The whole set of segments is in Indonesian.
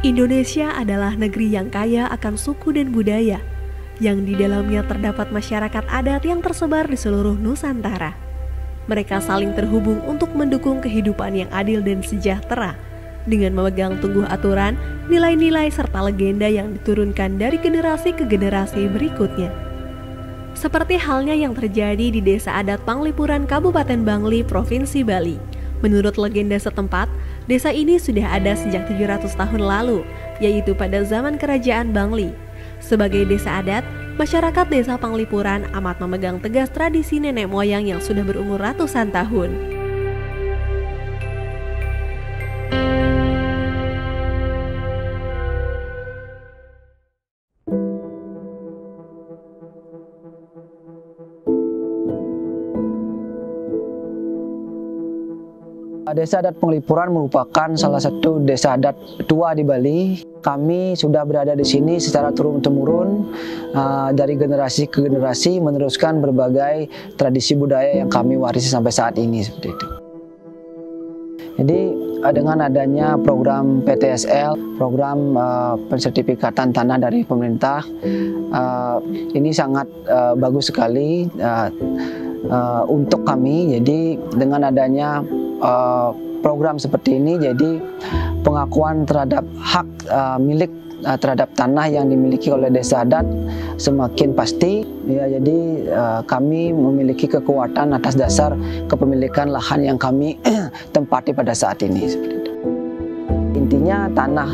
Indonesia adalah negeri yang kaya akan suku dan budaya, yang di dalamnya terdapat masyarakat adat yang tersebar di seluruh Nusantara. Mereka saling terhubung untuk mendukung kehidupan yang adil dan sejahtera, dengan memegang teguh aturan, nilai-nilai serta legenda yang diturunkan dari generasi ke generasi berikutnya. Seperti halnya yang terjadi di Desa Adat Panglipuran Kabupaten Bangli, Provinsi Bali. Menurut legenda setempat, desa ini sudah ada sejak 700 tahun lalu, yaitu pada zaman Kerajaan Bangli. Sebagai desa adat, masyarakat Desa Panglipuran amat memegang tegas tradisi nenek moyang yang sudah berumur ratusan tahun. Desa Adat Panglipuran merupakan salah satu desa adat tua di Bali. Kami sudah berada di sini secara turun-temurun dari generasi ke generasi, meneruskan berbagai tradisi budaya yang kami warisi sampai saat ini seperti itu. Jadi dengan adanya program PTSL, program pensertifikatan tanah dari pemerintah, ini sangat bagus sekali untuk kami. Jadi dengan adanya program seperti ini, jadi pengakuan terhadap hak milik terhadap tanah yang dimiliki oleh desa adat semakin pasti. Ya, jadi kami memiliki kekuatan atas dasar kepemilikan lahan yang kami tempati pada saat ini. Seperti itu. Intinya tanah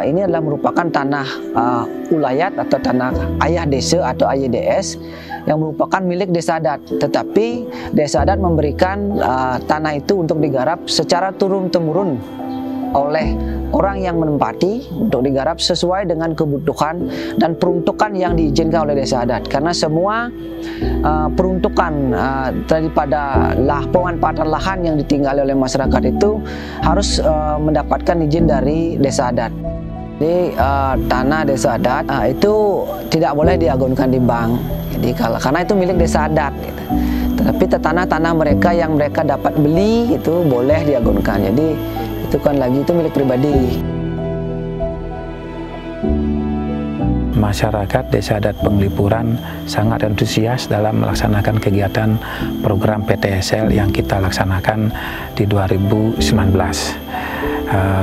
ini adalah merupakan tanah ulayat atau tanah ayah desa atau AYDS yang merupakan milik desa adat. Tetapi desa adat memberikan tanah itu untuk digarap secara turun-temurun oleh orang yang menempati untuk digarap sesuai dengan kebutuhan dan peruntukan yang diizinkan oleh desa adat. Karena semua peruntukan daripada pemanfaatan lahan yang ditinggali oleh masyarakat itu harus mendapatkan izin dari desa adat. Jadi tanah desa adat itu tidak boleh diagunkan di bank. Jadi karena itu milik desa adat. Gitu. Tetapi tanah-tanah mereka yang mereka dapat beli itu boleh diagunkan. Jadi itu kan lagi itu milik pribadi. Masyarakat Desa Adat Panglipuran sangat antusias dalam melaksanakan kegiatan program PTSL yang kita laksanakan di 2019.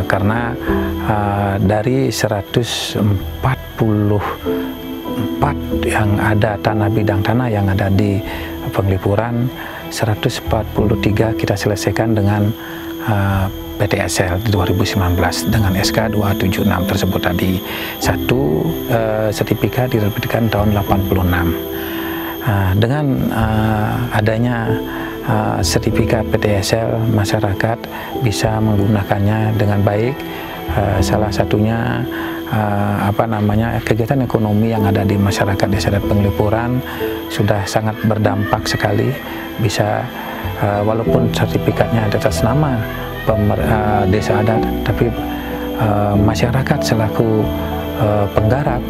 Karena dari 144 yang ada bidang tanah yang ada di Panglipuran, 143 kita selesaikan dengan PTSL di 2019 dengan SK 276 tersebut tadi. Satu sertifikat diterbitkan tahun 86. Dengan adanya sertifikat PTSL, masyarakat bisa menggunakannya dengan baik. Salah satunya kegiatan ekonomi yang ada di masyarakat Desa Adat Panglipuran sudah sangat berdampak sekali. Bisa walaupun sertifikatnya atas nama desa adat, tapi masyarakat selaku penggarap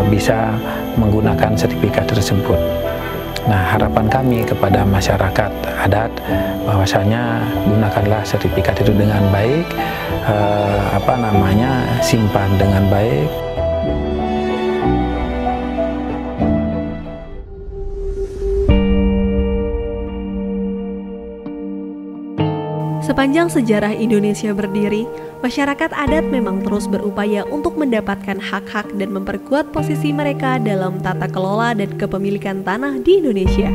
bisa menggunakan sertifikat tersebut. Nah, harapan kami kepada masyarakat adat bahwasanya gunakanlah sertifikat itu dengan baik, simpan dengan baik. Sepanjang sejarah Indonesia berdiri, masyarakat adat memang terus berupaya untuk mendapatkan hak-hak dan memperkuat posisi mereka dalam tata kelola dan kepemilikan tanah di Indonesia.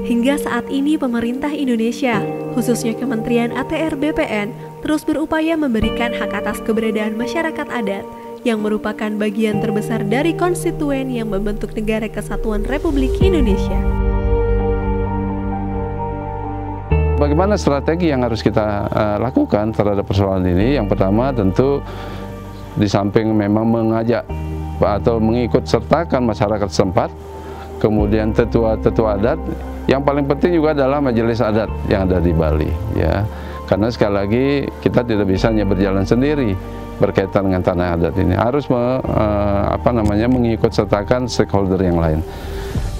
Hingga saat ini pemerintah Indonesia, khususnya Kementerian ATR BPN, terus berupaya memberikan hak atas keberadaan masyarakat adat yang merupakan bagian terbesar dari konstituen yang membentuk Negara Kesatuan Republik Indonesia. Bagaimana strategi yang harus kita lakukan terhadap persoalan ini? Yang pertama tentu di samping memang mengajak atau mengikut sertakan masyarakat setempat, kemudian tetua-tetua adat, yang paling penting juga adalah majelis adat yang ada di Bali, ya. Karena sekali lagi kita tidak bisa hanya berjalan sendiri berkaitan dengan tanah adat ini, harus mengikut sertakan stakeholder yang lain.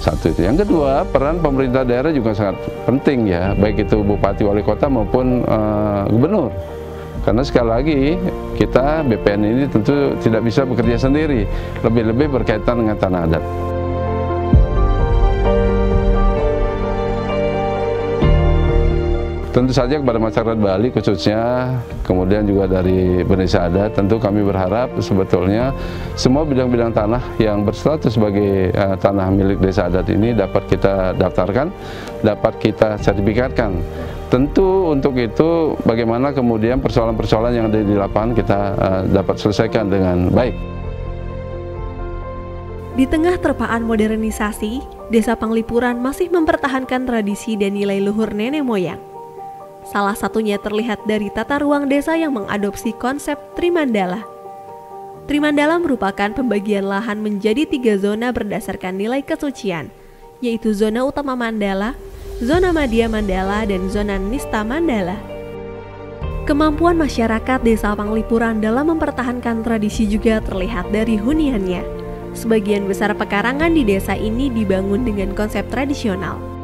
Satu itu. Yang kedua, peran pemerintah daerah juga sangat penting, ya, baik itu bupati, wali kota maupun gubernur. Karena sekali lagi kita BPN ini tentu tidak bisa bekerja sendiri, lebih-lebih berkaitan dengan tanah adat. Tentu saja kepada masyarakat Bali khususnya, kemudian juga dari Bendesa Adat, tentu kami berharap sebetulnya semua bidang-bidang tanah yang berstatus sebagai tanah milik desa adat ini dapat kita daftarkan, dapat kita sertifikatkan. Tentu untuk itu bagaimana kemudian persoalan-persoalan yang ada di lapangan kita dapat selesaikan dengan baik. Di tengah terpaan modernisasi, Desa Panglipuran masih mempertahankan tradisi dan nilai luhur nenek moyang. Salah satunya terlihat dari tata ruang desa yang mengadopsi konsep Trimandala. Trimandala merupakan pembagian lahan menjadi 3 zona berdasarkan nilai kesucian, yaitu zona utama Mandala, zona Madya Mandala, dan zona Nista Mandala. Kemampuan masyarakat Desa Panglipuran dalam mempertahankan tradisi juga terlihat dari huniannya. Sebagian besar pekarangan di desa ini dibangun dengan konsep tradisional.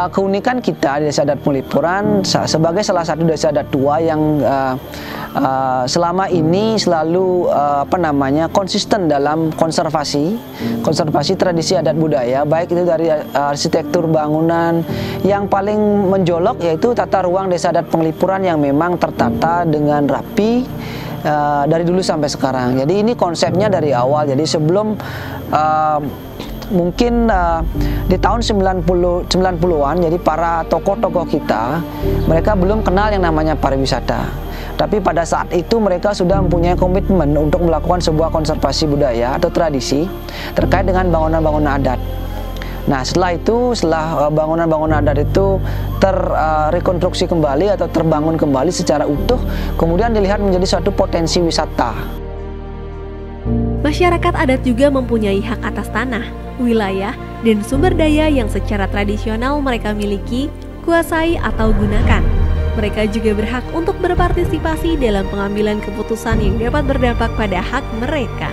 Keunikan kita di Desa Adat Panglipuran sebagai salah satu desa adat tua yang selama ini selalu konsisten dalam konservasi tradisi adat budaya, baik itu dari arsitektur bangunan. Yang paling menjolok yaitu tata ruang Desa Adat Panglipuran yang memang tertata dengan rapi dari dulu sampai sekarang. Jadi ini konsepnya dari awal. Jadi sebelum mungkin di tahun 90-an, jadi para tokoh-tokoh kita, mereka belum kenal yang namanya pariwisata. Tapi pada saat itu mereka sudah mempunyai komitmen untuk melakukan sebuah konservasi budaya atau tradisi terkait dengan bangunan-bangunan adat. Nah, setelah bangunan-bangunan adat itu terrekonstruksi kembali atau terbangun kembali secara utuh, kemudian dilihat menjadi suatu potensi wisata. Masyarakat adat juga mempunyai hak atas tanah, wilayah, dan sumber daya yang secara tradisional mereka miliki, kuasai, atau gunakan. Mereka juga berhak untuk berpartisipasi dalam pengambilan keputusan yang dapat berdampak pada hak mereka.